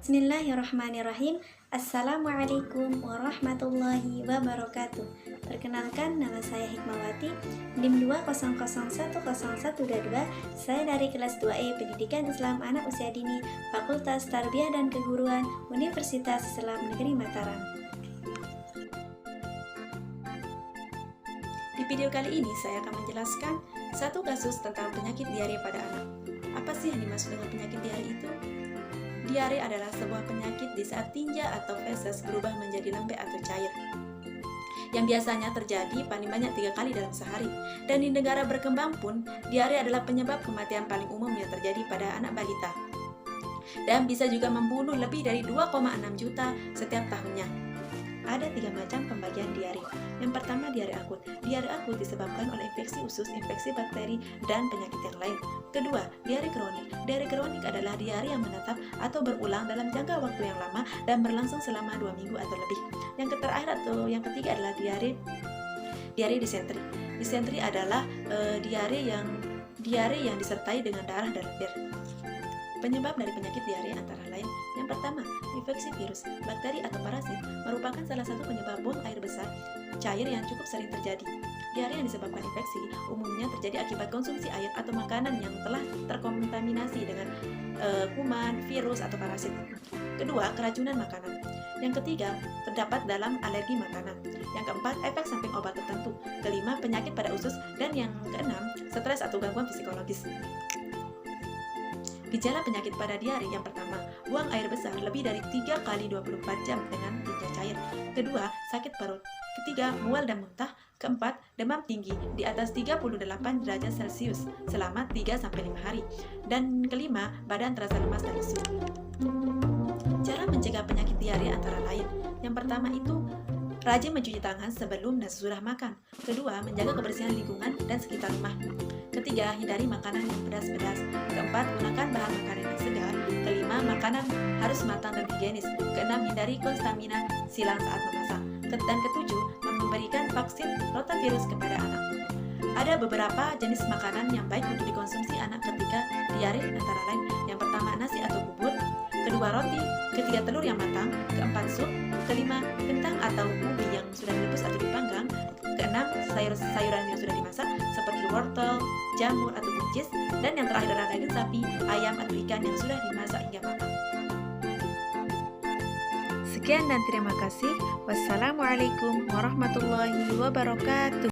Bismillahirrahmanirrahim. Assalamualaikum warahmatullahi wabarakatuh. Perkenalkan, nama saya Hikmawati, NIM 2001012. Saya dari kelas 2E Pendidikan Islam Anak Usia Dini, Fakultas Tarbiyah dan Keguruan, Universitas Islam Negeri Mataram. Di video kali ini saya akan menjelaskan satu kasus tentang penyakit diare pada anak. Apa sih yang dimaksud dengan penyakit diare itu? Diare adalah sebuah penyakit di saat tinja atau feses berubah menjadi lembek atau cair, yang biasanya terjadi paling banyak 3 kali dalam sehari. Dan di negara berkembang pun, diare adalah penyebab kematian paling umum yang terjadi pada anak balita, dan bisa juga membunuh lebih dari 2,6 juta setiap tahunnya. Ada 3 macam pembagian diare. Yang pertama, diare akut. Diare akut disebabkan oleh infeksi usus, infeksi bakteri, dan penyakit yang lain. Kedua, diare kronik. Diare kronik adalah diare yang menetap atau berulang dalam jangka waktu yang lama dan berlangsung selama 2 minggu atau lebih. Yang terakhir atau yang ketiga adalah diare disentri. Disentri adalah diare yang disertai dengan darah dan lendir. Penyebab dari penyakit diare antara lain: yang pertama, infeksi virus, bakteri atau parasit merupakan salah satu penyebab buang air besar cair yang cukup sering terjadi. Diare yang disebabkan infeksi umumnya terjadi akibat konsumsi air atau makanan yang telah terkontaminasi dengan kuman, virus, atau parasit. Kedua, keracunan makanan. Yang ketiga, terdapat dalam alergi makanan. Yang keempat, efek samping obat tertentu. Kelima, penyakit pada usus. Dan yang keenam, stres atau gangguan psikologis. Gejala penyakit pada diare: yang pertama, buang air besar lebih dari 3 kali 24 jam dengan tinja cair. Kedua, sakit perut. Ketiga, mual dan muntah. Keempat, demam tinggi di atas 38 derajat Celcius selama 3-5 hari. Dan kelima, badan terasa lemas dan lesu. Cara mencegah penyakit diare antara lain: yang pertama itu rajin mencuci tangan sebelum dan sesudah makan. Kedua, menjaga kebersihan lingkungan dan sekitar rumah. Ketiga, hindari makanan yang pedas-pedas. Keempat, gunakan bahan makanan yang segar. Kelima, makanan harus matang dan higienis. Keenam, hindari kontamina silang saat memasak. Dan ketujuh, memberikan vaksin rotavirus kepada anak. Ada beberapa jenis makanan yang baik untuk dikonsumsi anak ketika diare, antara lain: yang pertama, nasi atau bubur. Kedua, roti. Ketiga, telur yang matang. Keempat, sup. Kelima, kentang atau ubi yang sudah direbus atau dipanggang. Keenam, sayur-sayuran yang sudah dimasak seperti wortel, jamur atau buncis. Dan yang terakhir adalah daging sapi, ayam atau ikan yang sudah dimasak hingga matang. Sekian dan terima kasih. Wassalamualaikum warahmatullahi wabarakatuh.